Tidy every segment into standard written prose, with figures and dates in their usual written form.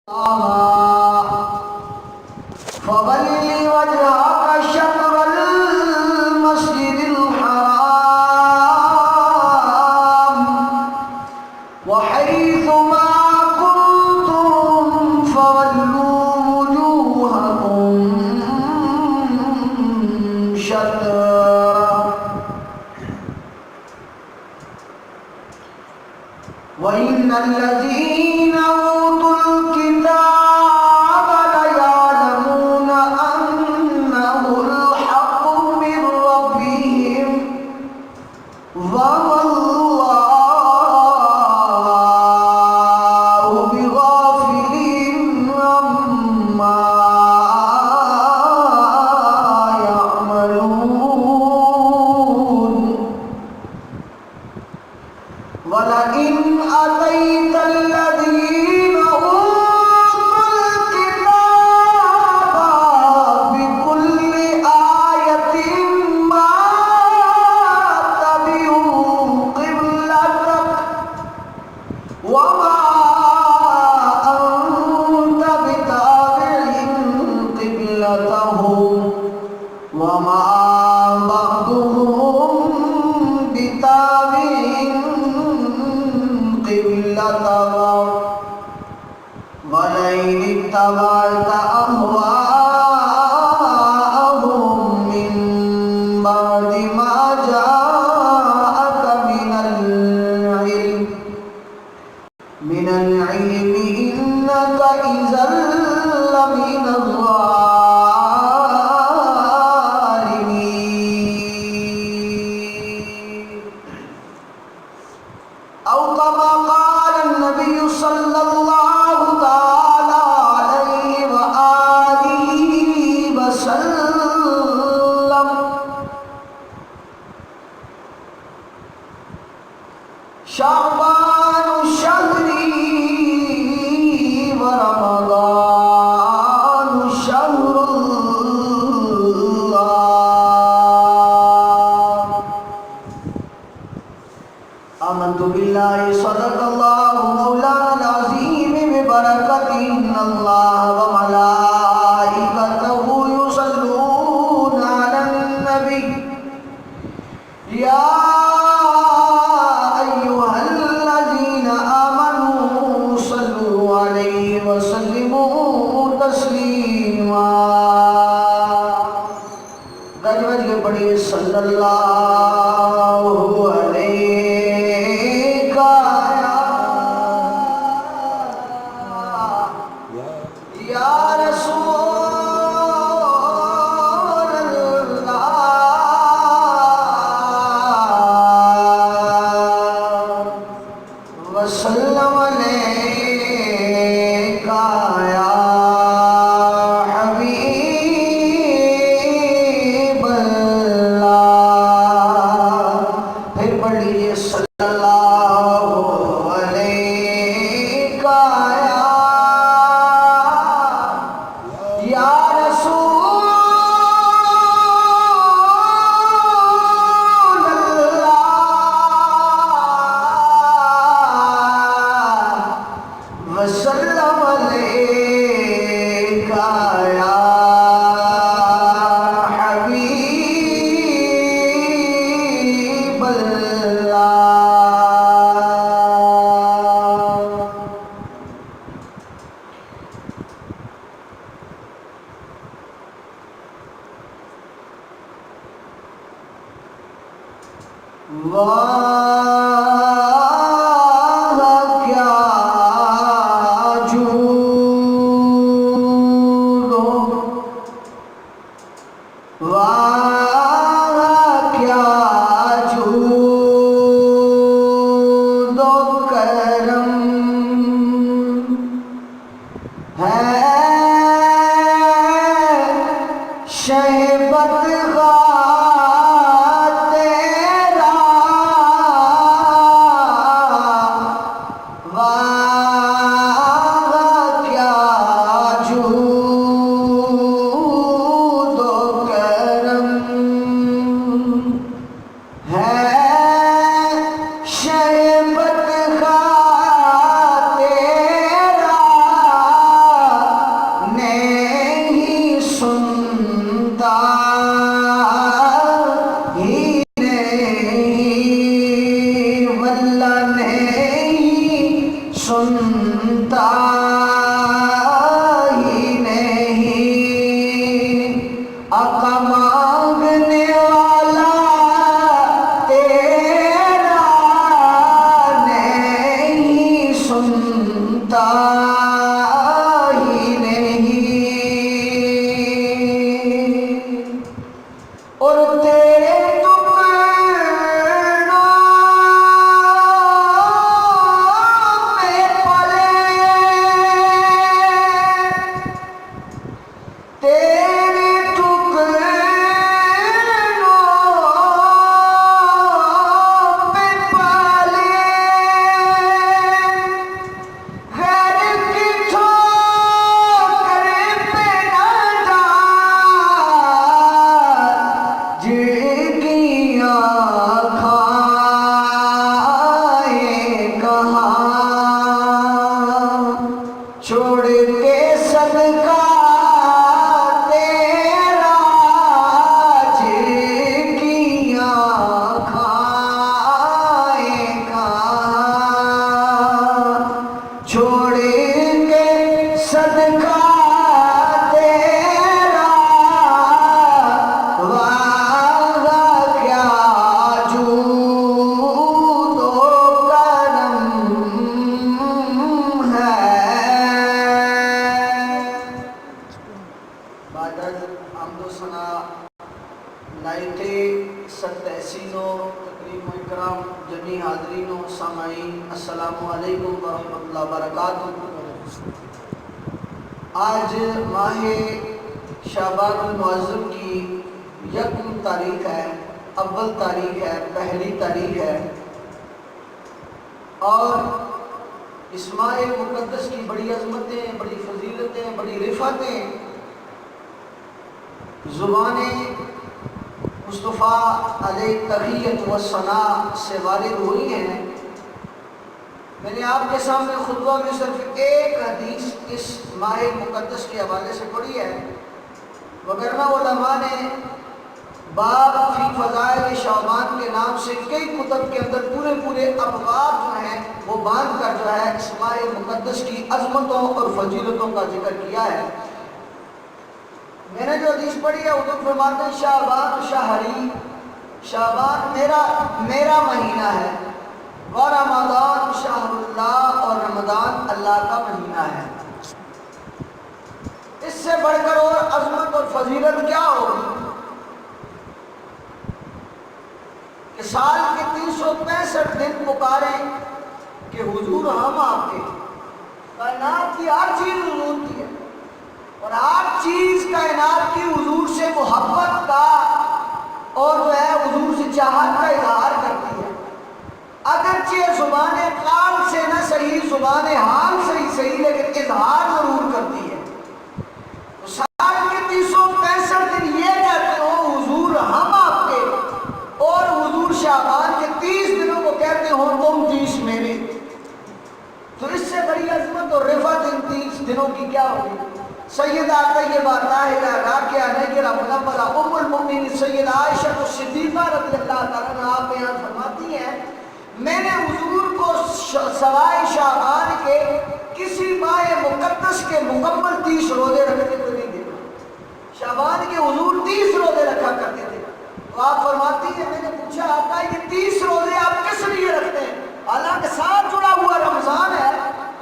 فول وجهك شطر المسجد الحرام وحيث ما كنتم فولوا وجوهكم شطره وإن الذين أوتوا الكتاب ليعلمون أنه الحق من ربهم وما الله بغافل عما يعملون ولئن أتيت الذين أوتوا الكتاب بكل آية ما تبعوا قبلتك وما أنت بتابع قبلتهم وما بعضهم بتابع قبلتهم ولئن اتبعت أهواءهم من بعد ما جاءك من العلم إنك إذا لمن الظالمين أو كما قال النبي صلى الله تعالى عليه وآله وسلم شعبان شهري ورمضان شهر الله آمنت بالله صدق الله مولانا العظيم ببركته إن الله وملائكته يصلون على النبي يا أيها الذين آمنوا صلوا عليه وسلموا تسليما گج بج کے پڑھیے صلی اللہ علیہ یا رسول اللہ وسلم علیکہ یا حبیب اللہ پھر پڑھ لیجیے صلی اللہ علیکہ یا رسول اللہ وسلم علیکہ یا حبیب اللہ واہ کیا جود واہ کیا جود و کرم ہے شہبت تیرا واہ کیا جود و کرم ہے شہبت تیرا چھوڑ کے صدقہ تیرا جھکیاں کھائے گا، چھوڑ کے صدقہ تیرا وعدہ کیا جود و کرم ہے۔ بعد از حمد و ثنا نائٹ ست تحسینوں تقریم و اکرام جمیع حاضرین و سامعین السلام علیکم ورحمۃ اللہ وبرکاتہ۔ آج ماہ شعبان المعظم کی یکم تاریخ ہے، اول تاریخ ہے، پہلی تاریخ ہے، اور اس ماہ مقدس کی بڑی عظمتیں، بڑی فضیلتیں، بڑی رفعتیں زبان مصطفیٰ علیہ تحیت و ثنا سے وارد ہوئی ہیں۔ میں نے آپ کے سامنے خطبہ میں صرف ایک حدیث اس ماہ مقدس کے حوالے سے پڑھی ہے، وگرنہ علماء نے باب فی فضائل شعبان کے نام سے کئی کتب کے اندر پورے ابواب جو ہیں وہ باندھ کر جو ہے اس ماہ مقدس کی عظمتوں اور فضیلتوں کا ذکر کیا ہے۔ میں نے جو حدیث پڑھی ہے حضور فرماتے ہیں شعبان شہری، شعبان میرا مہینہ ہے، اور رمضان شہر اللہ، اور رمضان اللہ کا مہینہ ہے۔ اس سے بڑھ کر اور عظمت اور فضیلت کیا ہوگی کہ سال کے 365 دن پکاریں کہ حضور ہم آپ کے، کائنات کی ہر چیز حضور کی ہے، اور ہر چیز کائنات کی حضور سے محبت کا اور جو ہے حضور سے چاہت کا اظہار کرتی ہے، اگرچہ زبان قال سے نہ صحیح، زبان حال سے ہی صحیح، لیکن اظہار ضرور کرتی ہے۔ تو سال کے 365 دن یہ کہتے ہو حضور ہم آپ کے، اور حضور شعبان کے 30 دنوں کو کہتے ہو تم 30 میرے، تو اس سے بڑی عظمت اور رفعت ان 30 دنوں کی کیا ہوگی؟ سیدہ طیبہ طاہرہ راکعہ نجرہ منورہ ام المؤمنین سیدہ عائشہ صدیقہ رضی اللہ تعالیٰ عنہا آپ بیان فرماتی ہیں میں نے حضور کو سوائے شعبان کے کسی ماہ مقدس کے مکمل 30 روزے رکھتے ہوئے نہیں دیکھا۔ شعبان کے حضور 30 روزے رکھا کرتے تھے، تو آپ فرماتی ہیں میں نے پوچھا آقا یہ 30 روزے آپ کس لیے رکھتے ہیں؟ حالانکہ ساتھ جڑا ہوا رمضان ہے،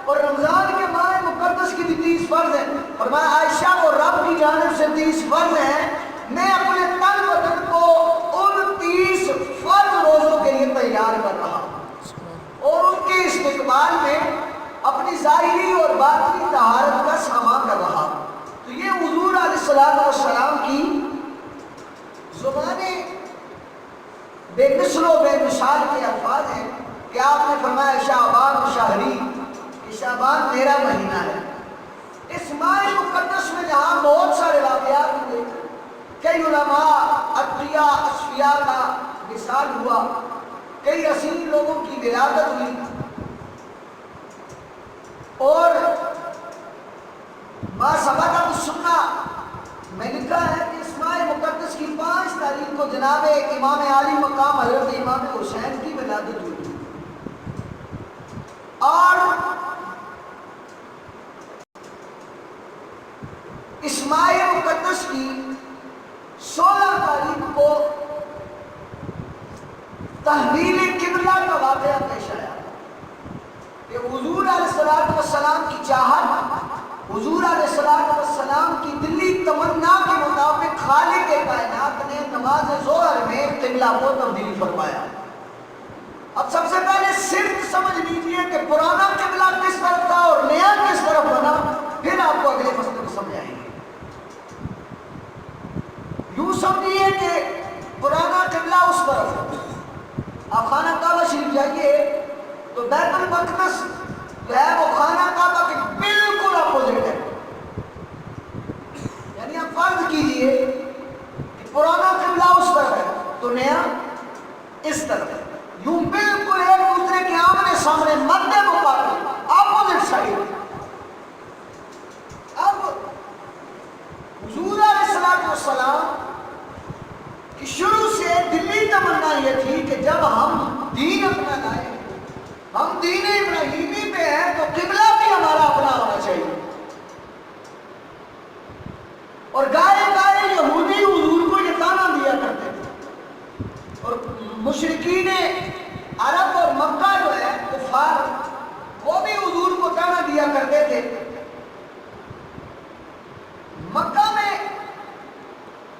اور رمضان کے ماہ مقدس کی بھی 30 فرض ہیں، فرمایا عائشہ وہ رب کی جانب سے 30 فرض ہیں، میں اپنے تن بدن کو ان 30 فرض روزوں کے لیے تیار کر رہا ہوں، اور ان کے استقبال میں اپنی ظاہری اور باطنی طہارت کا سامان کر رہا ہوں۔ تو یہ حضور علیہ السلام کی زبان بے مثل و بے مثال کے الفاظ ہیں کہ آپ نے فرمایا شعبان شہری، شعبان میرا مہینہ ہے۔ اس ماہ مقدس میں جہاں بہت سارے واقعات ہوئے، کئی علماء اتقیاء اصفیاء کا وصال ہوا، کئی اصیل لوگوں کی ولادت ہوئی، اور ما سبق السنہ میں لکھا ہے کہ اس ماہ مقدس کی 5 تاریخ کو جناب امام عالی مقام حضرت امام حسین کی ولادت ہوئی، اور اس ماہ مقدس کی 16 تاریخ کو تحویل قبلہ کا واقعہ پیش آیا کہ حضور علیہ السلام کی چاہت، حضور علیہ السلام کی دلی تمنا کے مطابق خالق کائنات نے نماز ظہر میں قبلہ کو تبدیل فرمایا۔ اب سب سے پہلے صرف سمجھ لیجئے کہ پرانا قبلہ کس طرف تھا اور نیا کس طرف بنا، پھر آپ کو اگلے مسئلے کو سمجھائیں گے۔ یوں سمجھیے کہ پرانا قبلہ اس طرف ہے، آپ خانہ کعبہ شریف جائیے تو بیت المقدس جو ہے وہ خانہ کعبہ کے بالکل اپوزٹ ہے، یعنی آپ فرض کیجئے کہ پرانا قبلہ اس طرف ہے تو نیا اس طرف ہے، یوں بالکل ایک دوسرے کے آمنے سامنے مد مقابل اپوزٹ سائڈ۔ وجہ یہ تھی کہ جب ہم دین اپنا لائے، ہم دین ابراہیمی پہ ہیں، تو قبلہ بھی ہمارا اپنا ہونا چاہیے۔ اور گائے گائے یہودی حضور کو یہ طعنہ دیا کرتے تھے، اور مشرکین عرب اور مکہ جو ہے کفار، وہ بھی حضور کو طعنہ دیا کرتے تھے۔ مکہ میں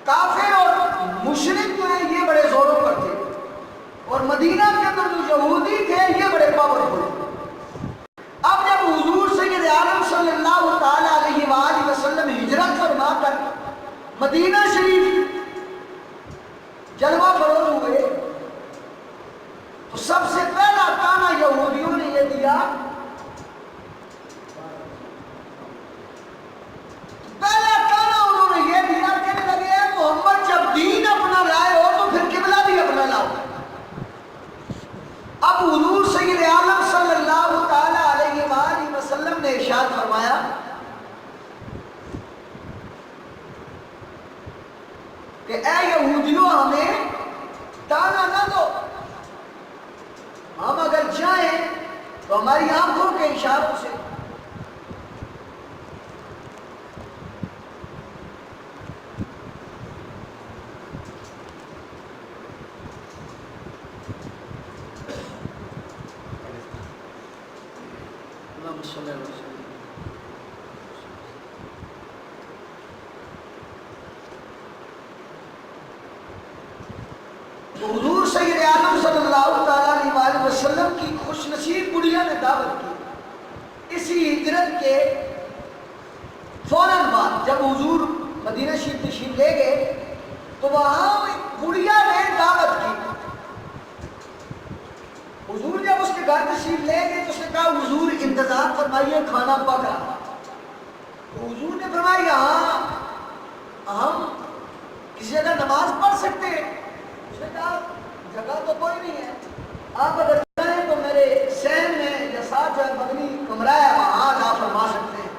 کافر اور مشرک جو ہیں یہ بڑے زوروں پر تھے، اور مدینہ کے اندر جو یہودی تھے یہ بڑے پاورفل تھے۔ اب جب حضور سید عالم صلی اللہ تعالی علیہ وآلہ وسلم ہجرت فرما کر مدینہ شریف جلوہ فروز ہوئے، تو سب سے پہلا طعنہ یہودیوں نے یہ دیا، پہلا طعنہ انہوں نے یہ دیا، کہنے لگے محمد جب دین اپنا لائے ہو تو پھر قبلہ بھی اپنا لاؤ۔ اب حضور سید عالم صلی اللہ تعالی علیہ وآلہ وسلم نے ارشاد فرمایا کہ اے یہودیوں ہمیں طعنہ نہ دو، ہم اگر چاہیں تو ہماری آنکھوں کے اشاروں سے تو حضور سید عالم صلی اللہ تعالیٰ علیہ وسلم کی خوش نصیب گڑیا نے دعوت کی۔ اسی ہجرت کے فوراً بعد جب حضور مدینہ شریف تشریف لے گئے تو وہاں گڑیا نے دعوت کی۔ حضور جب اس کے گھر تشریف لے گئے تو اس نے کہا حضور انتظار فرمائیے، کھانا پک رہا۔ تو حضور نے فرمایا ہاں ہم کسی جگہ نماز پڑھ سکتے ہیں؟ اس نے کہا جگہ تو کوئی نہیں ہے، آپ اگر چاہیں تو میرے سین میں یا ساتھ جو مدنی کمرہ ہے وہاں آپ فرما سکتے ہیں۔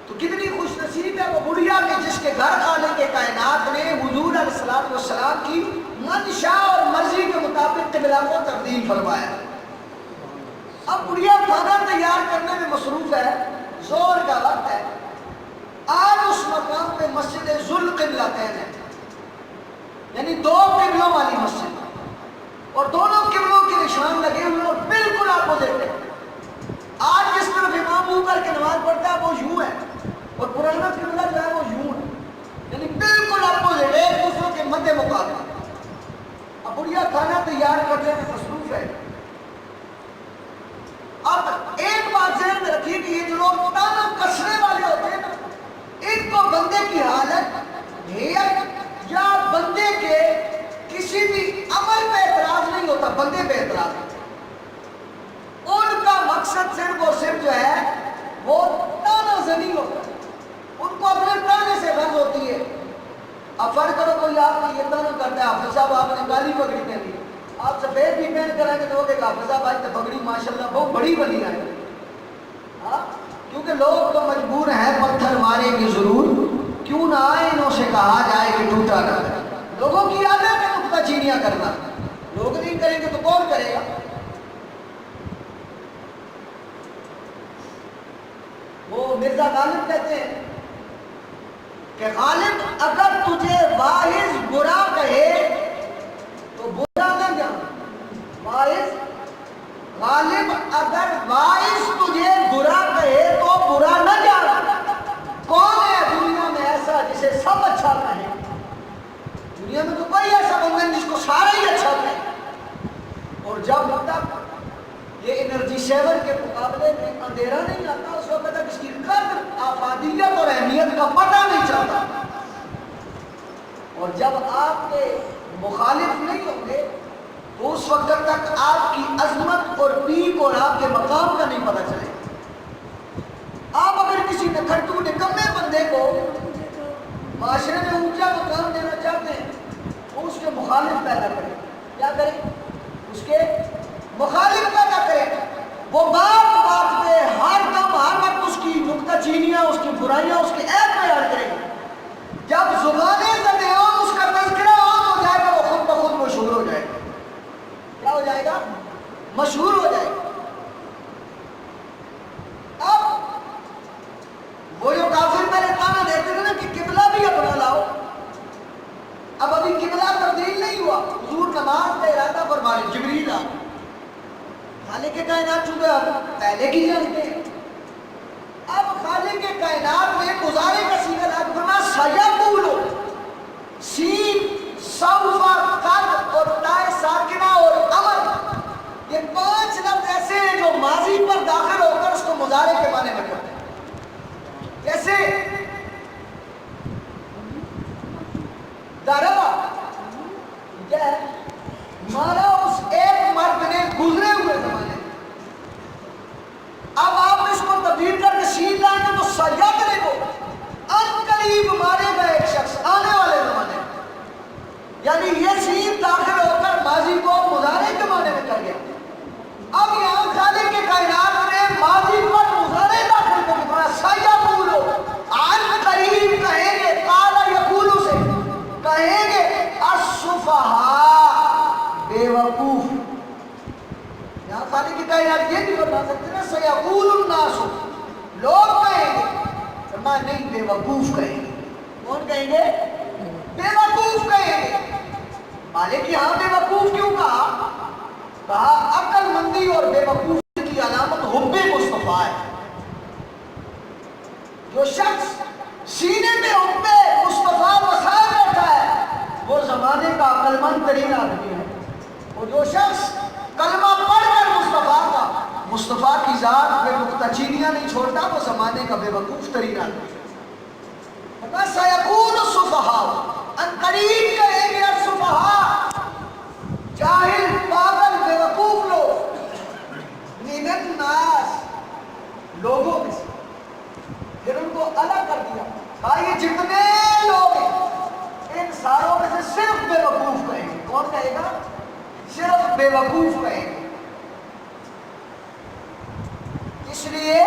تو کتنی خوش نصیب ہے وہ بڑھیا کہ جس کے گھر خالق کے کائنات نے حضور علیہ السلام کی منشا اور مرضی کے مطابق قبلہ کو تبدیل فرمایا۔ اب بڑھیا کھانا تیار کرنے میں مصروف ہے، زور کا وقت ہے۔ آج اس مقام پہ مسجد ذوالقبلتین ہے، یعنی دو قبلوں والی مسجد، اور دونوں قبلوں کے نشان لگے ہوئے اور بالکل اپوزٹ ہے۔ آج جس طرف امام منہ کر کے نماز پڑھتا ہے وہ یوں ہے، اور پرانا قبلہ جو ہے وہ یوں ہے، یعنی بالکل اپوزٹ، ایک دوسروں کے مد مقابل۔ اب بڑھیا کھانا تیار کرنے میں مصروف ہے۔ اب ایک بات ذہن میں رکھیے کہ یہ جو لوگ طعنہ کسنے والے ہوتے ہیں نا، ان کو بندے کی حالت ہیئت یا بندے کے کسی بھی عمل پہ اعتراض نہیں ہوتا، بندے پہ اعتراض ہوتا۔ ان کا مقصد صرف اور صرف جو ہے وہ طعنہ زنی ہوتا ہے، ان کو اپنے طعنے سے غرض ہوتی ہے۔ اب فرض کرو کوئی آپ کو یہ طعنہ کرتا ہے حافظ صاحب آپ نے کالی پگڑی پہنی، آپ سفید بھی پہن کر آئیں گے تو وہ کہ حافظ صاحب آج تو پگڑی ماشاءاللہ بہت بڑی بنی آئی، کیونکہ لوگ تو مجبور ہیں پتھر مارے گی ضرور، کیوں نہ آئے انہوں سے کہا جائے کہ ٹوٹا نہ ہے۔ لوگوں کی عادت ہے نکتہ چینیاں کرنا، لوگ نہیں کریں گے تو کون کرے گا؟ وہ مرزا غالب کہتے ہیں کہ غالب اگر تجھے واعظ برا کہے تو برا نہ جان، غالب اگر واعظ تجھے برا کہے تو برا نہ جان۔ کون ہے دنیا میں ایسا جسے سب اچھا کہیں؟ دنیا میں تو کوئی ایسا بندہ جس کو سارا ہی اچھا کہیں۔ اور جب تک یہ انرجی سیور کے مقابلے میں اندھیرا نہیں آتا اس وقت تک اس کی قدر، افادیت اور اہمیت کا پتہ نہیں چلتا۔ اور جب آپ کے مخالف نہیں ہوں گے تو اس وقت تک آپ کی عظمت اور پیک اور آپ کے مقام کا نہیں پتہ چلے۔ آپ اگر کسی نکھٹو نکمے بندے کو معاشرے میں اونچا مقام دینا چاہتے ہیں تو اس کے مخالف پیدا کریں۔ کیا کریں؟ اس کے مخالف پیدا کریں۔ وہ بات بات پہ ہر دم ہر وقت اس کی نکتہ چینیاں، اس کی برائیاں، اس کے عیب بیان کریں گے۔ جب زبانیں زدے ہو اس کا تذکرہ عام ہو جائے گا، وہ خود بخود مشہور ہو جائے گا۔ مشہور ہو جائے گی۔ اب وہ جو کافر پہلے تانا دیتے تھے نا کہ قبلہ بھی اپنا لاؤ، اب ابھی قبلہ تبدیل نہیں ہوا، حضور نماز کا ارادہ فرما رہے، جبریل آ خالق کائنات چونکہ اب پہلے کی جانتے ہیں، اب خالق کائنات میں مضارع کا صیغہ لا کے فرمایا سیقول، سین سوفا قد اور تائے ساکنہ اور امر، یہ 5 لفظ ایسے ہیں جو ماضی پر داخل ہو کر اس کو مضارع کے معنی میں کرتے ہیں۔ جیسے درا کیا ہے، مارا اس ایک مرد نے گزرے ہوئے زمانے، اب آپ اس کو تبدیل کر کے سین لائیں گے تو سیدرے کو ان قریب مارے گا ایک شخص آنے والے زمانے، یعنی یہ سین داخل ہو کر ماضی کو مضارع کے معنی میں کر گیا۔ اب یہاں خالق کے کائنات نے ماضی پر مضارع داخل کر کے فرمایا سیقولو، ان قریب کہیں گے، قال یقولو سے کہیں گے السفہاء بے وقوف، یہاں خالق کی کائنات یہ بھی فرما سکتے ہیں سیقول الناس، لوگ کہیں گے، فرمایا نہیں بے وقوف کہیں گے۔ کون کہیں گے؟ بے وقوف کہیں گے۔ مالک یہاں بے وقوف کیوں کہا؟ کہا عقل مندی اور بے وقوفی کی علامت حب مصطفیٰ ہے۔ جو شخص سینے میں حب مصطفیٰ وسائے بیٹھا ہے وہ زمانے کا عقل مند ترین آدمی ہے، اور جو شخص کلمہ پڑھ کر مصطفیٰ کی ذات پہ نقطہ چینیاں نہیں چھوڑتا وہ زمانے کا بے وقوف ترین آدمی ہے۔ سیقول السفہاء، ان قریب کہیں گے السفہاء، جاہل پاگل بے وقوف لوگ، من الناس، لوگوں میں سے، پھر ان کو الگ کر دیا، کہا یہ جتنے لوگ ہیں ان ساروں میں سے صرف بے وقوف کہیں گے۔ کون کہے گا؟ صرف بے وقوف کہیں گے۔ اس لیے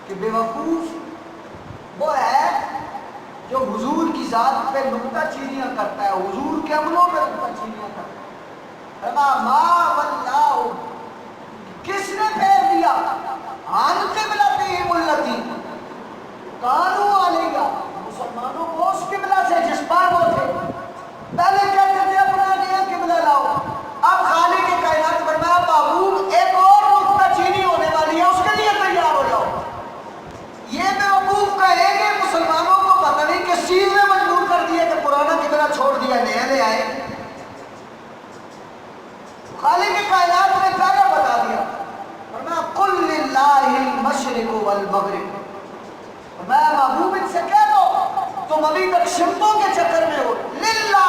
کہ بے وقوف وہ ہے جو حضور کی ذات پہ نکتہ چینیاں کرتا ہے، حضور کے عملوں پہ نکتہ چینیاں کرتا ہے۔ ما واللہ، کس نے پھیر دیا؟ عن قبلتہم التی کانوا علیہا، مسلمانوں کو اس قبلہ سے جس پر وہ تھے، پہلے کہتے تھے اپنا نیا قبلہ لاؤ، اب خالق کے کائنات فرمایا محبوب ایک اور نکتہ چینی ہونے والی ہے، اس کے لیے تیار ہو جاؤ۔ یہ بے وقوف کہیں گے مسلمانوں کو پتہ نہیں کس چیز نے مجبور کر دیا کہ پرانا قبلہ چھوڑ دیا نیا لے آئے۔ خالق کی کائنات نے پہلے بتا دیا، فرمایا قل للہ المشرق والمغرب، فرمایا محبوب ان سے کہہ دو تم ابھی تک شرکوں کے چکر میں ہو، للہ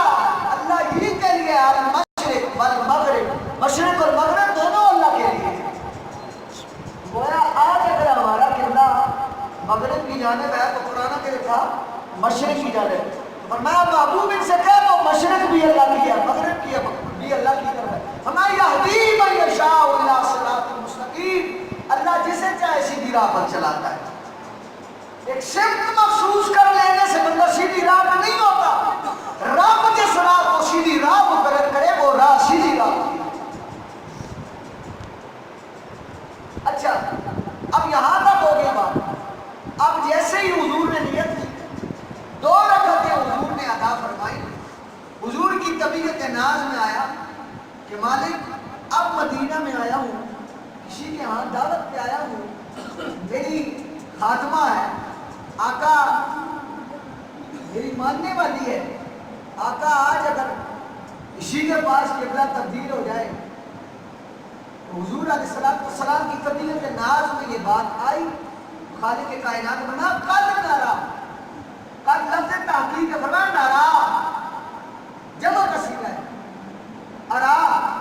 اللہ ہی کے لیے، المشرق والمغرب، مشرق اور مغرب دونوں اللہ کے لیے۔ گویا آج اگر ہمارا قبلہ مغرب کی جانب ہے تو قرآن کے لکھا مشرق کی جانب، فرمایا محبوب ان سے کہہ دو مشرق بھی اللہ کی ہے، مغرب کی بھی اللہ کی طرف ہے۔ فرمایا یہدی من یشاء الی صراط مستقیم، اللہ جسے چاہے سیدھی راہ پر چلاتا ہے۔ ایک سمت مخصوص کر لینے سے بندہ سیدھی راہ پر نہیں ہوتا، رب جس راہ کو سیدھی راہ مقرر کرے وہ راہ سیدھی راہ ہوتی ہے۔ اچھا اب یہاں تک ہو گیا بات، اب جیسے ہی حضور نے نیت کی 2 رکعتیں حضور نے ادا فرمائی، حضور کی طبیعت ناز میں آیا کہ مالک اب مدینہ میں آیا ہوں، کسی کے ہاں دعوت پہ آیا ہوں، میری خاتمہ ہے، آقا میری ماننے والی ہے، آقا آج اگر اسی کے پاس قبلہ تبدیل ہو جائے۔ حضور علیہ السلام کی طبیعت ناز میں یہ بات آئی، خالق کائنات بنا قد نرا، قد لفظ تحقیق فرمایا نرا جمع کا صیغہ ہے، ارا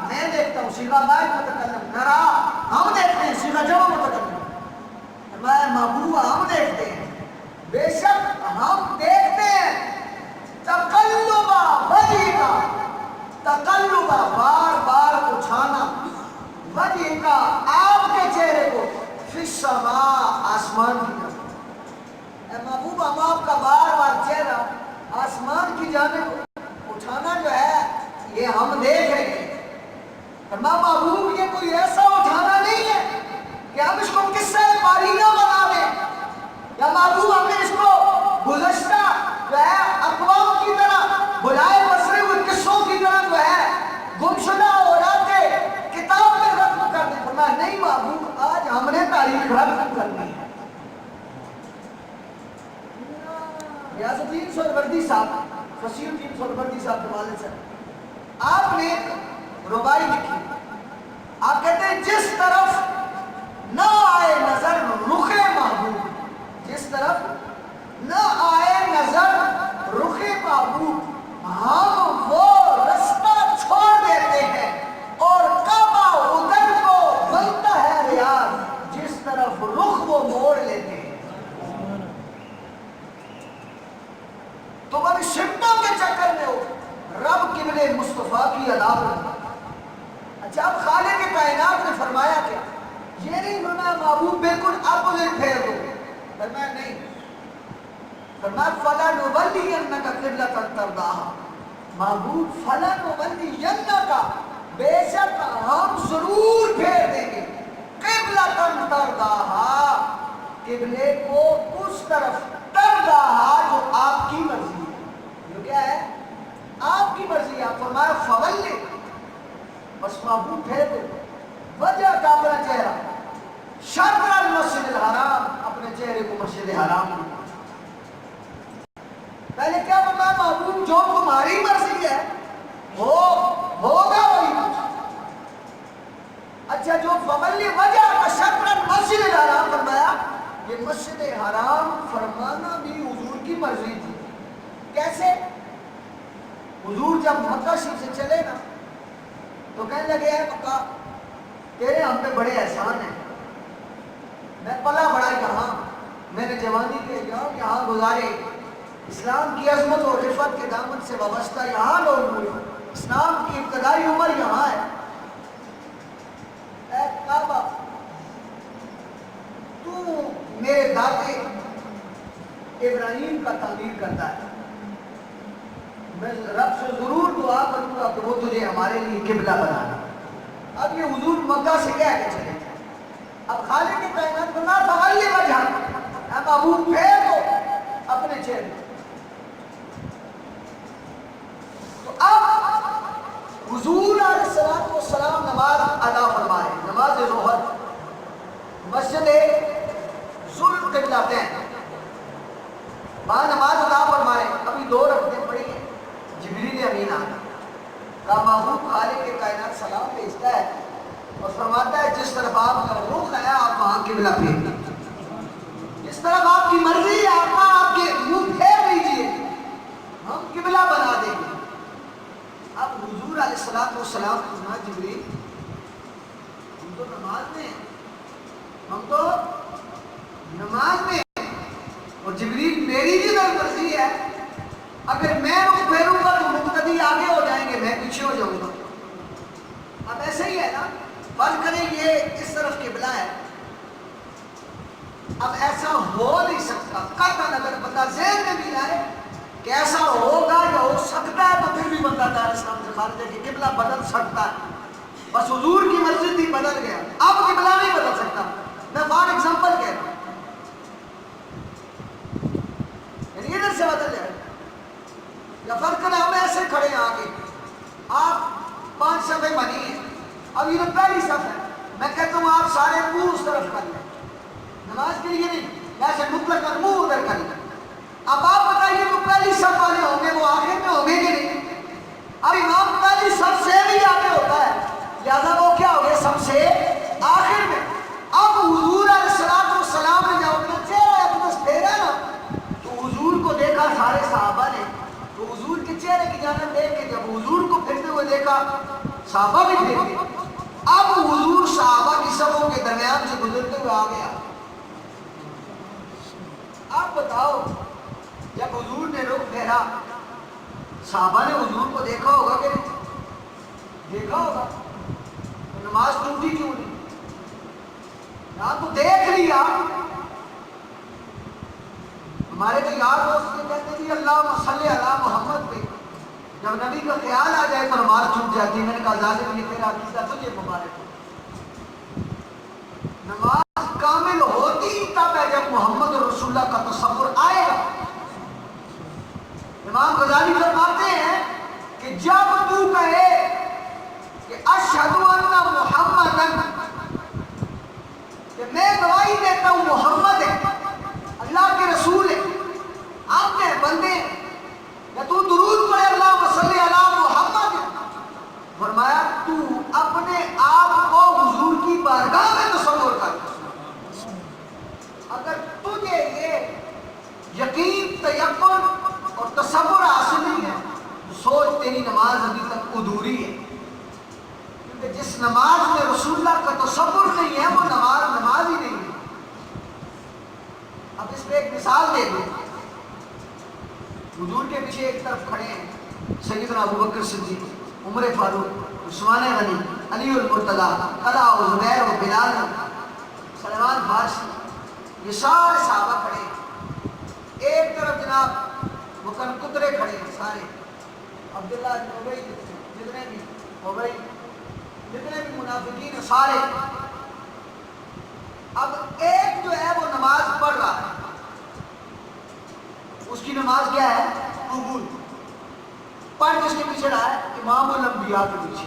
میں دیکھتا ہوں، صیغہ واحد متکلم، نرا ہم دیکھتے ہیں، صیغہ جمع متکلم، فرمایا محبوب ہم دیکھتے ہیں، بے شک ہم دیکھتے ہیں، تقلبا وجہ کا، تقلبا بار بار اٹھانا، وجہ کا آپ کے چہرے کو، فی السماء آسمان کی جانب، اے محبوب ہم آپ کا بار بار چہرہ آسمان کی جانب اٹھانا جو ہے یہ ہم دیکھ رہے ہیں۔ تاریخ رقم کرنی ہے. ریاض الدین سہروردی صاحب، فصیح الدین سہروردی صاحب کے والد سے آپ نے ایک ربائی لکھی. آپ کہتے ہیں جس طرف نہ آئے نظر رخ محبوب، جس طرف نہ آئے نظر رخ محبوب، ہم وہ رستہ چھوڑ دیتے ہیں اور کعبہ ادھر کو بنتا ہے ریاض جس طرف رخ وہ موڑ لیتے ہیں. تو ابھی شمتوں کے چکر میں ہو رب قبلے مصطفیٰ کی ادا کرنا. اچھا اب خالق کائنات نے فرمایا کیا؟ یہ نہیں فرمایا محبوب بالکل اپوزٹ پھیر دو. فرمایا نہیں، فرمایا فَلَنُوَلِّيَنَّكَ قِبْلَةً تَرْضَاهَا. محبوب فَلَنُوَلِّيَنَّكَ بے شک ہم ضرور پھیر دیں گے قِبْلَةً تَرْضَاهَا، قبلے کو اس طرف ترضاها جو آپ کی مرضی ہے. جو کیا ہے؟ آپ کی مرضی ہے. فرمایا فَوَلِّ، بس محبوب پھیر دے وجہ کا اپنا چہرہ شطر المسجد الحرام، اپنے چہرے کو مسجد حرام میں. پہلے کیا بتا محبوب جو تمہاری مرضی ہے ہوگا وہی کچھ. اچھا جو فولی وجہ کا شطر المسجد الحرام فرمایا، یہ مسجد حرام فرمانا بھی حضور کی مرضی تھی. کیسے؟ حضور جب مکہ شریف سے چلے نا تو کہنے لگے اے مکہ تیرے ہم پہ بڑے احسان ہیں. میں پلا بڑا یہاں، میں نے جوانی کے یہاں گزارے، اسلام کی عظمت اور رفعت کے دامن سے وابستہ یہاں لوگ ہوئے، اسلام کی ابتدائی عمر یہاں ہے. اے کعبہ تو میرے دادے ابراہیم کا تعمیر کرتا ہے، میں رب سے ضرور دعا کروں گا کہ وہ تجھے ہمارے لیے قبلہ بنا دے. اب یہ حضور مکہ سے کہہ کے چلے. اب خالق کی کائنات بنا فولی وجہ، اے محبوب پھیر دو اپنے چہرے. تو اب حضور علیہ السلام نماز ادا فرمائے، نماز ظہر مسجد ذوالقبلتین وہاں نماز ادا فرمائے. ابھی 2 رکعتیں پڑھی ہیں. جبریل امین آ کا محبوب خالق کے کائنات سلام بھیجتا ہے اور فرماتا ہے جس طرف آپ کا رخ ہے آپ وہاں قبلہ پھیر دیجیے، جس طرف آپ کی مرضی ہے آپ کے منہ پھیر دیجیے، ہم قبلہ بنا دیں گے. اب حضور علیہ السلام نے جبریل ہم تو نماز میں ہیں، ہم تو نماز میں ہیں، اور جبریل میری بھی مرضی ہے، اگر میں رخ پھیروں گا تو مقتدی آگے ہو جائیں گے، میں پیچھے ہو جاؤں گا. اب ایسے ہی ہے نا، فرض کریں یہ اس طرف قبلہ ہے. اب ایسا ہو نہیں سکتا قطعاً، اگر بندہ ذہن میں بھی لائے کہ ایسا ہوگا یا ہو سکتا ہے تو پھر بھی بندہ دار اسلام سے خارج ہے کہ قبلہ بدل سکتا ہے. بس حضور کی مرضی تھی بدل گیا، اب قبلہ نہیں بدل سکتا. میں فار ایگزامپل کہہ رہا ہوں، یعنی ادھر سے بدل جائے یا فرق کریں ہم ایسے کھڑے ہیں آگے، آپ 5 صفحے بنی ہیں، اب یہ پہلی صف ہے، میں کہتا ہوں آپ سارے منہ اس طرف کر لیں، نماز کے لیے نہیں، ویسے مطلق کر منہ ادھر کر لیں. اب آپ بتائیے وہ پہلی صف والے ہوں گے وہ آخر میں ہوں گے کہ نہیں؟ اب امام پہلی صف سے بھی آگے ہوتا ہے، لہذا وہ کیا ہو گئے سب سے آخر میں. اب حضور علیہ السلام نے جب اپنا چہرہ اقدس پھیرا نا تو حضور کو دیکھا سارے صحابہ نے، تو حضور کے چہرے کی جانب دیکھ کے جب حضور کو پھرتے ہوئے دیکھا صحابہ بھی پھر. اب حضور صحابہ کی صفوں کے درمیان سے گزرتے ہوئے آ گیا. آپ بتاؤ جب حضور نے رخ پھیرا صحابہ نے حضور کو دیکھا ہوگا کہ نہیں؟ دیکھا ہوگا. تو نماز ٹوٹی کیوں نہیں؟ یہاں تو دیکھ لیا. ہمارے جو یار دوست یہ کہتے ہیں اللہم صلی علی محمد پہ جب نبی کا خیال آ جائے تو نماز چھوٹ جاتی ہے. میں نے کہا ظالم یہ تیرا عقیدہ تجھے مبارک ہو. نماز کامل ہوتی تب ہے جب محمد رسول اللہ کا تصور آئے گا. امام غزالی فرماتے ہیں کہ جب تو کہے کہ اشہد ان محمدن، کہ میں گواہی دیتا ہوں محمد ہے اللہ کے رسول ہے آپ کے بندے یا تو درود پڑھے اللہم صلی علی محمد. فرمایا تو اپنے آپ کو حضور کی بارگاہ میں تصور کر. اگر تجھے یہ یقین تیقن اور تصور حاصل نہیں ہے تو سوچ تیری نماز ابھی تک ادھوری ہے، کیونکہ جس نماز میں رسول اللہ کا تصور نہیں ہے وہ نماز ہی نہیں ہے. اب اس پہ ایک مثال دے دوں. حضور کے پیچھے ایک طرف کھڑے ہیں سیدنا ابوبکر صدیق، عمر فاروق، عثمان غنی، علی المرتضیٰ، طلحہ و زبیر و بلال، سلمان فارسی، یہ سارے صحابہ کھڑے ہیں. ایک طرف جناب مکن کترے کھڑے ہیں سارے، عبداللہ بن ابی، جتنے بھی منافقین سارے. اب ایک جو ہے وہ نماز پڑھ رہا ہے، اس کی نماز کیا ہے؟ قبول. پڑھ کس کے پیچھے رہا ہے؟ امام الانبیاء کے پیچھے.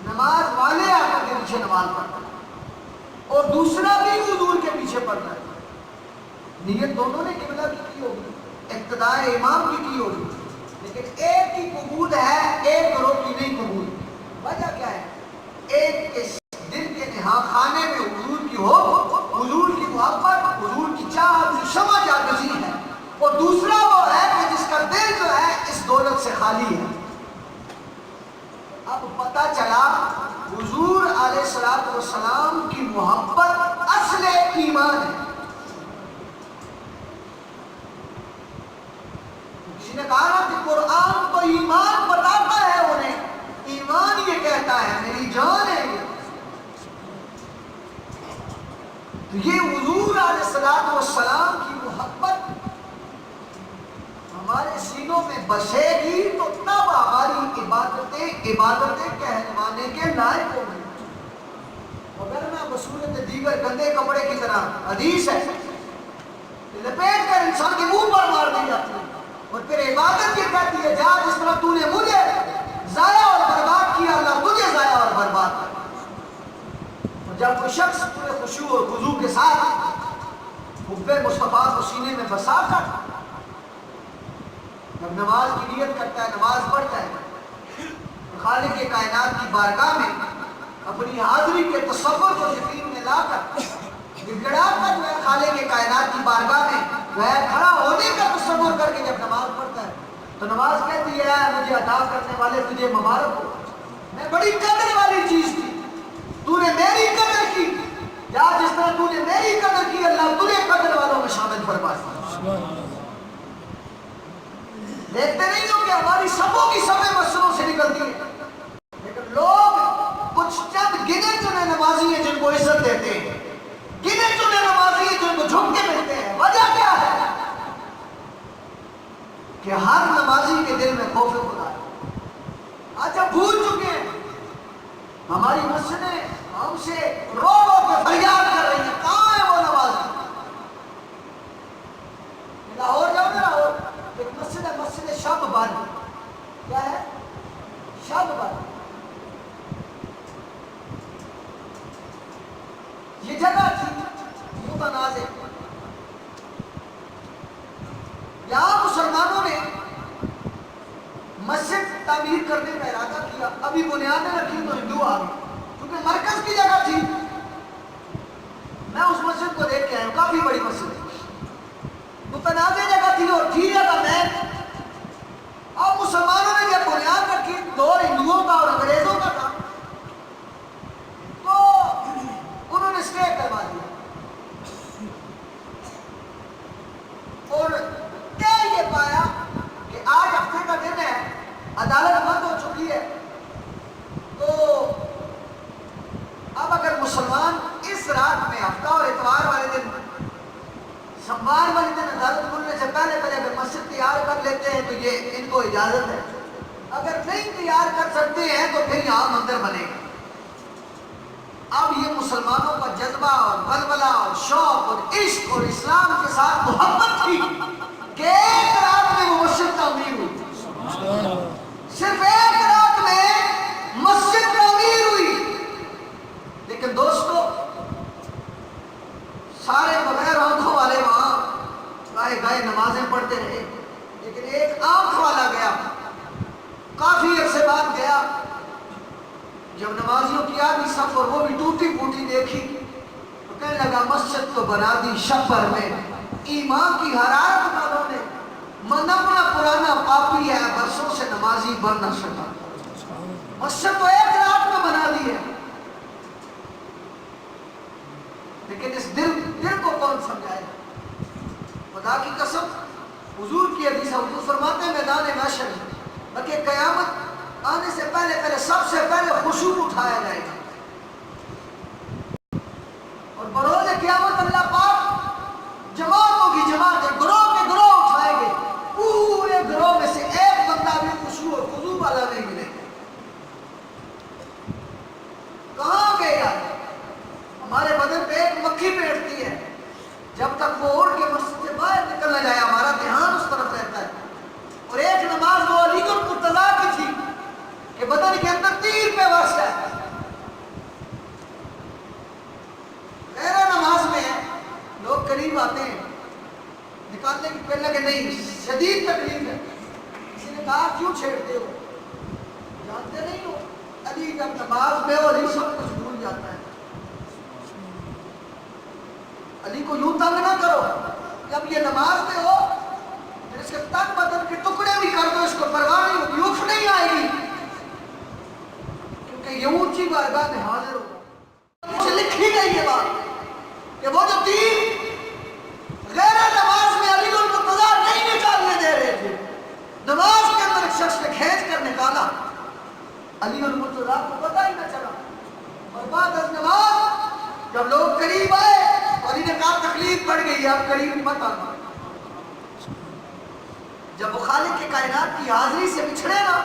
نماز والے آقا کے پیچھے نماز پڑھتا ہے اور دوسرا بھی حضور کے پیچھے پڑھتا ہے. نیت دونوں نے قبلہ کی ہوگی، اقتداء امام کی ہوگی، لیکن ایک کی قبول ہے ایک گروہ کی نہیں قبول. وجہ کیا ہے؟ ایک کے دل کے نہاں خانے میں حضور کی ہو، حضور کی محبت، حضور کی چاہت کی شمع جاگزی ہے، اور دوسرا وہ ہے کہ جس کا دل جو ہے اس دولت سے خالی ہے. اب پتہ چلا حضور علیہ السلام کی محبت اصل ایمان ہے. کسی نے کہا نا کہ قرآن تو ایمان بتاتا ہے انہیں، ایمان یہ کہتا ہے میری جان ہے یہ. تو یہ حضور علیہ السلام کی محبت ہمارے سینوں میں بسے گی تو تب ہماری عبادتیں کہلوانے کے لائق ہو گئی. اگر نہ بصورت دیگر گندے کپڑے کی طرح حدیث ہے لپیٹ کر انسان کے منہ پر مار دی جاتی ہے اور پھر عبادت یہ کہتی ہے جا جس طرح تو نے مجھے ضائع اور برباد کیا اللہ تجھے ضائع اور برباد کر. اور جب کوئی شخص پورے خشوع اور خضوع کے ساتھ حب مصطفیٰ کو سینے میں بسا کر جب نماز کی نیت کرتا ہے، نماز پڑھتا ہے، خالق کے کائنات کی بارگاہ میں اپنی حاضری کے تصور کو یقین میں لا کر گڑگڑا کر جو ہے خالق کے کائنات کی بارگاہ میں جو ہے کھڑا ہونے کا تصور کر کے جب نماز پڑھتا ہے تو نماز کہتی ہے مجھے عطا کرنے والے تجھے مبارک ہو، میں بڑی قدر والی چیز تھی، تو نے میری قدر کی، یا جس طرح تو نے میری قدر کی اللہ تجھے قدر والوں میں شامل فرما. دیکھتے نہیں ہو کہ ہماری سبوں کی سبیں مسلوں سے نکلتی ہیں، لیکن لوگ کچھ چند گنے چنے نمازی ہیں جن کو عزت دیتے ہیں، گنے چنے نمازی ہیں جن کو جھک کے ملتے ہیں. وجہ کیا ہے؟ کہ ہر نمازی کے دل میں خوف خدا ہے. آج ہم بھول چکے ہیں، ہماری مسجدیں ہم سے رو رو کے فریاد کر رہی ہیں کہاں ہے وہ نمازی. لاہور جاؤ نا، لاہور ایک مسجد ہے، مسجد شب بند. کیا ہے؟ شب بند. یہ جگہ تھی متنازع، یہاں مسلمانوں نے مسجد تعمیر کرنے کا ارادہ کیا. ابھی بنیادیں رکھی تو ہندو آ گئے، کیونکہ مرکز کی جگہ تھی. میں اس مسجد کو دیکھ کے آیا ہوں، کافی بڑی مسجد ہے، متنازع جگہ تھی اور تھی جگہ میں. اب مسلمانوں نے جب بنیاد رکھی دور ہندوؤں کا اور انگریزوں کا تھا تو انہوں نے اسٹے کروا دیا اور طے یہ پایا کہ آج ہفتے کا دن ہے، عدالت بند ہو چکی ہے، تو اب اگر مسلمان اس رات میں ہفتہ اور اتوار والے دن سوموار والے دن عدالت کھلنے سے پہلے اگر مسجد تیار کر لیتے ہیں تو یہ ان کو اجازت ہے. اگر نہیں تیار کر سکتے ہیں تو پھر یہاں مندر بنے گا. اب یہ مسلمانوں کا جذبہ اور بلبلہ اور شوق اور عشق اور اسلام کے ساتھ محبت تھی کہ ایک رات میں وہ مسجد تعمیر ہوئی. صرف ایک رات میں مسجد تعمیر ہوئی. لیکن دوستو بجائے نمازیں پڑھتے رہے، لیکن ایک آنکھ والا گیا، کافی عرصے بعد گیا، جب نمازیوں کی آدھی صف اور وہ بھی ٹوٹی پھوٹی دیکھی تو کہنے لگا مسجد تو بنا دی شب بھر میں، ایمان کی حرارت والوں نے، من اپنا پرانا پاپی ہے برسوں سے نمازی بن نہ سکا، مسجد تو ایک رات میں بنا دی ہے، لیکن اس دل کو کون سمجھائے؟ خدا کی قسم، حضور کی حدیث، حضور فرماتے ہیں میدان محشر میں بلکہ قیامت آنے سے پہلے سب سے پہلے خشوع اٹھایا جائے گا، اور بروز قیامت اللہ پاک جماعتوں کی جماعتیں، گروہ کے گروہ اٹھائیں گے، پورے گروہ میں سے ایک بندہ بھی خشوع اور خضوع والا نہیں ملے گا۔ کہاں گئے یار؟ ہمارے بدن پہ ایک مکھی بیٹھتی ہے، جب تک وہ اڑ کے مسجد سے باہر نکل نہ جائے ہمارا دھیان اس طرف رہتا ہے، اور ایک نماز وہ علی گڑھ مرتضیٰ کی تھی کہ بدن کے اندر تیر پہ وصل ہے، غیر نماز میں ہے، لوگ قریب آتے ہیں نکالنے کی پہلے کہ نہیں شدید تکلیف ہے، کسی نے کہا کیوں چھیڑتے ہو؟ جانتے نہیں ہو علی جب نماز میں علی سب کچھ بھول جاتا ہے، علی کو یوں تنگ نہ کرو، جب یہ نماز میں ہو پھر اس کے تن بدن کے ٹکڑے بھی کر دو، اس کو پرواہ نہیں ہوگی، اف نہیں آئے گی، کیونکہ یہ اونچی بارگاہ میں حاضر ہوگا۔ مجھے لکھی گئی یہ بات کہ وہ جو تیر غیر نماز میں علی گڑھ مرتضیٰ نہیں نکالنے دے رہے تھے، نماز کے اندر ایک شخص نے کھینچ کر نکالا، علی گڑھ مرتضیٰ کو پتہ ہی نہ چلا، اور بعد از نماز جب لوگ قریب آئے علی نے کہا تکلیف پڑ گئی، آپ قریب مت آنا، جب وہ خالق کے کائنات کی حاضری سے بچھڑے نا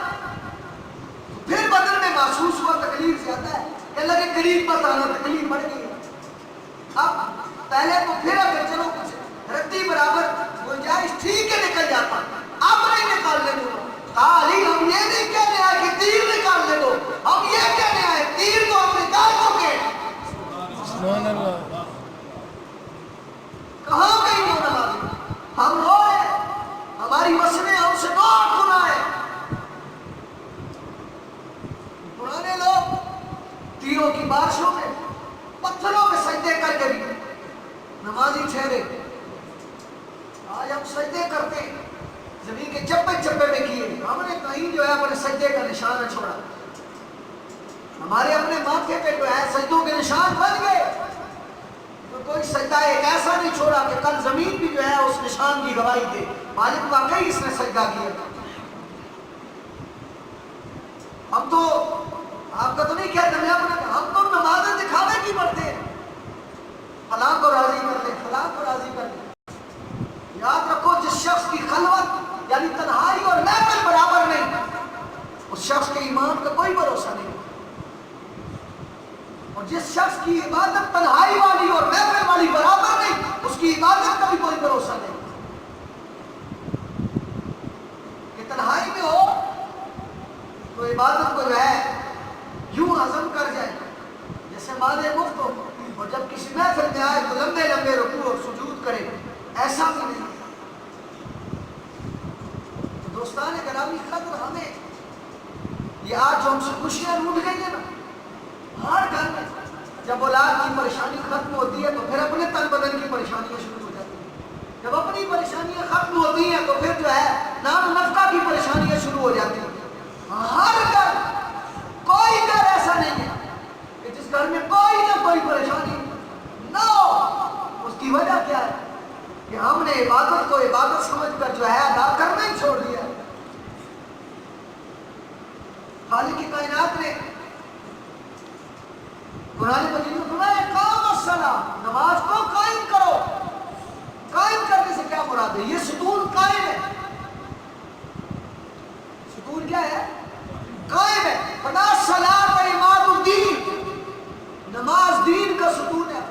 تو پھر بدن میں محسوس ہوا تکلیف زیادہ ہے، کہ لگے قریب مت آنا، تکلیف بڑھ گئی، اب پہلے تو پھر اگر چلو کچھ رتی برابر گنجائش ٹھیک ہے نکل جاتا، اب نہیں نکالنے دو، علی ہم یہ نہیں کہنے آئے کہ تیر نکالنے دو، ہم یہ کہنے آئے تیر تو ہم نکال چکے، سبحان اللہ، کہاں گئی وہ نمازی؟ ہم رو رہے ہیں، ہماری مسئلے ہم سے بہت گناہ ہے، پرانے لوگ تیروں کی بارشوں میں پتھروں میں سجدے کر کے بھی نمازی ٹھہرے، آج ہم سجدے کرتے ہیں زمین کے چپے چپے میں کیے، ہم نے کہیں جو ہے اپنے سجدے کا نشان نہ چھوڑا، ہمارے اپنے ماتھے پہ جو ہے سجدوں کے نشان بن گئے، تو کوئی سجدہ ایک ایسا نہیں چھوڑا کہ کل زمین بھی جو ہے اس نشان کی گواہی دے مالک واقعی اس نے سجدہ کیا، ہم تو آپ کا تو نہیں کہتے ہیں، ہم تو نمازیں دکھاوے کی پڑھتے ہیں، فلاں کو راضی کر لیں، فلاں کو راضی کر لیں، یاد رکھو جس شخص کی خلوت یعنی تنہائی اور محفل برابر نہیں، اس شخص کے ایمان کا کوئی بھروسہ نہیں، اور جس شخص کی عبادت تنہائی والی اور محفل والی برابر نہیں، اس کی عبادت کا بھی کوئی بھروسہ نہیں، کہ تنہائی میں ہو تو عبادت کو جو ہے یوں ہضم کر جائے جیسے مانے مفت ہو، اور جب کسی محفل میں آئے تو لمبے لمبے رکوع اور سجود کرے، ایسا بھی نہیں، تو دوستان گرامی قدر ہمیں یہ آج جو ہم سے خوشیاں لوٹ گئی ہیں نا، ہر گھر میں جب اولاد کی پریشانی ختم ہوتی ہے تو پھر اپنے تن بدن کی پریشانیاں شروع ہو جاتی ہیں، جب اپنی پریشانیاں ختم ہوتی ہیں تو پھر جو ہے نام نفقہ کی پریشانیاں شروع ہو جاتی ہیں، ہر گھر، کوئی گھر ایسا نہیں ہے کہ جس گھر میں کوئی نہ کوئی پریشانی نہ ہو، اس کی وجہ کیا ہے کہ ہم نے عبادت کو عبادت سمجھ کر جو ہے ادا کرنا ہی چھوڑ دیا۔ خالق کی کائنات نے قرآن مجید میں فرمایا اقام الصلاۃ، نماز کو قائم کرو، قائم کرنے سے کیا مراد ہے؟ یہ ستون قائم ہے، ستون کیا ہے؟ قائم ہے، فلا صلاۃ عماد الدین، نماز دین کا ستون ہے،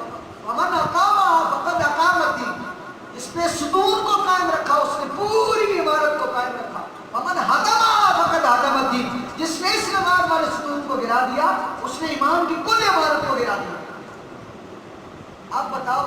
ومن اقامها فقد اقام الدین، اس نے ستون کو قائم رکھا، اس نے پوری عمارت کو قائم رکھا، ومن ہدمها فقد ہدم الدین، جس نے اس نماز والے ستون کو گرا دیا اس نے ایمان کی کل عمارت کو گرا دیا۔ اب بتاؤ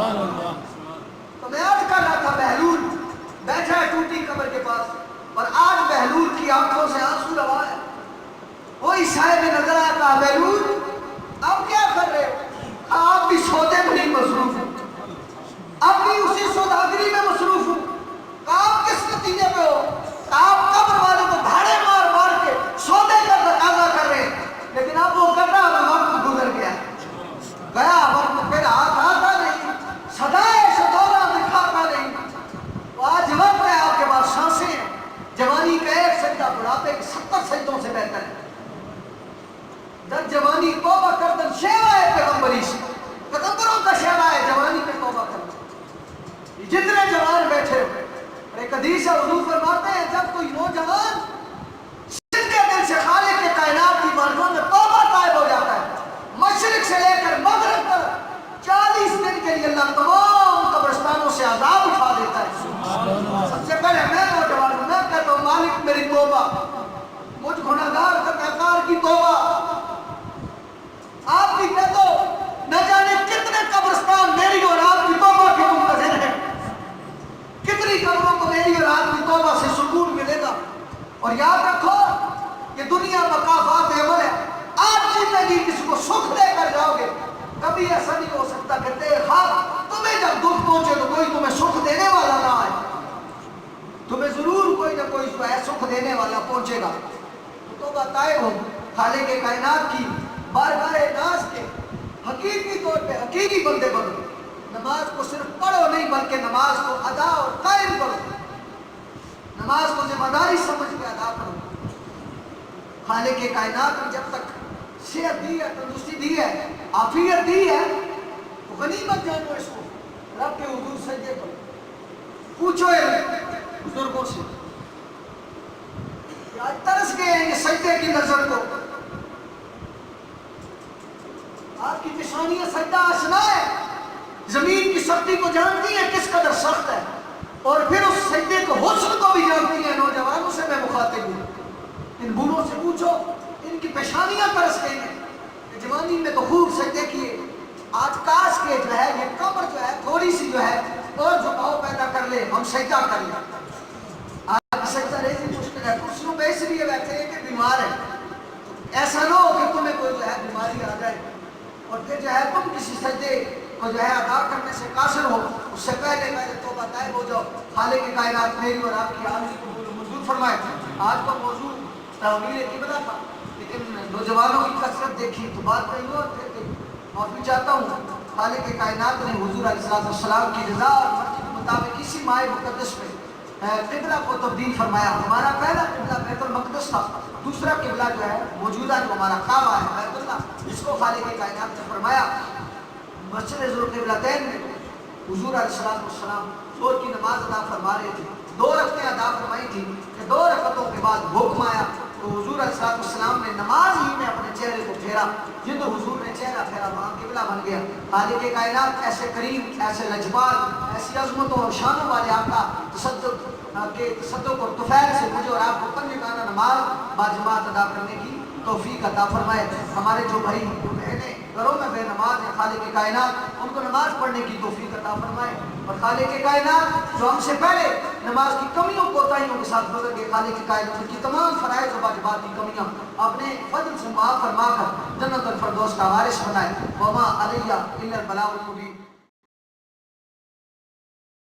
تو میں آج کل رہا تھا بہلول بیٹھا ہے ٹوٹی قبر کے پاس، اور آج بہلول کی آنکھوں سے آنسو روا ہے. وہی صاحب نظر آیا، کہا بہلول اب کیا کر رہے ہو؟ آپ بھی سودے میں نہیں مصروف ہوں، اب بھی اسی سوداگری میں مصروف ہوں. آپ کس نتیجے پہ ہو؟ آپ قبر والے کو دھاڑے مار مار کے سودے کا تقاضا کر رہے ہیں، لیکن اب وہ کر رہا ہے، وقت گزر گیا وقت پھر ہاتھ آتا نہیں، سدائے شدورہ دکھاتا نہیں. تو آج وقت ہے، آپ کے پاس سانسیں ہیں. جوانی کا ایک سجدہ بڑھاپے کے 70 سجدوں سے بہتر ہے. جب جوانی توبہ کردن شیوا ہے پیغمبری سے، پیغمبروں کا شیوا ہے جوانی پہ توبہ کرنا. جتنے جوان بیٹھے ہوئے، ایک حدیث ہے حضور فرماتے ہیں جب کوئی نوجوان صدقے دل سے خالق کے کائنات کی بارگاہ میں توبہ طائب ہو جاتا ہے، مشرق سے لے کر مغرب تک 40 دن کے لیے اللہ تمام قبرستانوں سے عذاب اٹھا دیتا ہے. سب سے پہلے میں نوجوان ہوں، میں کہتا ہوں مالک میری توبہ، مجھ گناہگار خطاکار کی توبہ. آپ بھی کہہ دو نہ جانے کتنے قبرستان میری اور آپ کی توبہ کے منتظر ہیں، کتنی قبروں کو میری اور آپ کی توبہ سے سکون ملے گا. اور یاد رکھو کہ دنیا مقافات عمل ہے. آج زندگی کسی کو سکھ دے کر جاؤ گے، کبھی ایسا نہیں ہو سکتا کہ تیرے خواب تمہیں جب دکھ پہنچے تو کوئی تمہیں سکھ دینے والا نہ آئے. تمہیں ضرور کوئی نہ کوئی جو ہے سکھ دینے والا پہنچے گا. توبہ طائب ہو، خالق کے کائنات کی بارگاہ ناز کے حقیقی طور پہ حقیقی بندے بنو. نماز کو صرف پڑھو نہیں بلکہ نماز کو ادا اور قائم کرو. نماز کو ذمہ داری سمجھ کے ادا کرو. خالق کے کائنات نے جب تک صحت دی ہے، تندرستی دی ہے، عافیت دی ہے، تو غنیمت جانو اس کو. رب کے حضور سجدے کرو، پوچھو بزرگوں سے، آج ترس گئے ہیں یہ سجدے کی نظر کو. آپ کی پیشانیاں سجدہ آشنا ہے، زمین کی سختی کو جانتی ہے کس قدر سخت ہے، اور پھر اس سجدے کو حسن کو بھی جانتی ہے. نوجوانوں سے میں مخاطب ہوں، ان بوڑھوں سے پوچھو ان کی پیشانیاں ترس گئی ہیں کہ جوانی میں تو خوب سجدے کیے. آج کاش کے جو ہے یہ کمر جو ہے تھوڑی سی جو ہے اور جھکاؤ پیدا کر لے، ہم سجدہ کر لیں. آج سجدہ ریزی مشکل ہے، کرسیوں پہ اس لیے بیٹھے ہیں کہ بیمار ہے. ایسا نہ ہو کہ تمہیں کوئی جو ہے بیماری آ جائے اور پھر جو ہے تم کسی سجدے کو جو ہے ادا کرنے سے قاصر ہو. اس سے پہلے توبہ طائب ہو جاؤ. خالق کی کائنات میری اور آپ کی عالی قبول و منظور فرمائے. آج کا موضوع تحویل قبلہ تھا، لیکن نوجوانوں کی کثرت دیکھی تو بات کہیں اور پھر گئی. معافی چاہتا ہوں. خالق کی کائنات نے حضور علیہ السلام کی رضا اور مرضی کے مطابق اسی ماہ مقدس میں قبلہ کو تبدیل فرمایا. ہمارا پہلا قبلہ بیت المقدس تھا، دوسرا قبلہ جو ہے موجودہ جو ہمارا کعبہ ہے بیت اللہ، جس کو خالق کی کائنات نے فرمایا مسجد ذوالقبلتین میں حضور علیہ السلام ظہر کی نماز ادا فرما رہے تھے. 2 رکعتیں ادا فرمائی تھی کہ 2 رکعتوں کے بعد حکم آیا تو حضور علیہ السلام نے نماز ہی میں اپنے چہرے کو پھیرا. جن حضور نے چہرہ پھیرا وہاں قبلہ بن گیا. خالق کائنات ایسے کریم، ایسے لجپال، ایسی عظمتوں اور شانوں والے آقا تصدق اور طفیل سے مجھے اور آپ کو پنجگانہ نماز باجماعت ادا کرنے کی توفیق عطا فرمائے. ہمارے جو بھائی جو بہنیں گھروں میں بے نماز ہیں، خالق کائنات ان کو نماز پڑھنے کی توفیق عطا فرمائے. اور خالق کائنات جو ہم سے پہلے نماز کی کمیوں کوتاہیوں کے ساتھ گزر گئے، خالق کائنات کی تمام فرائض و واجبات کی کمیاں اپنے فضل سے معاف فرما کر جنت الفردوس کا وارث بنائے. وما علیہ الا البلاغ المبین.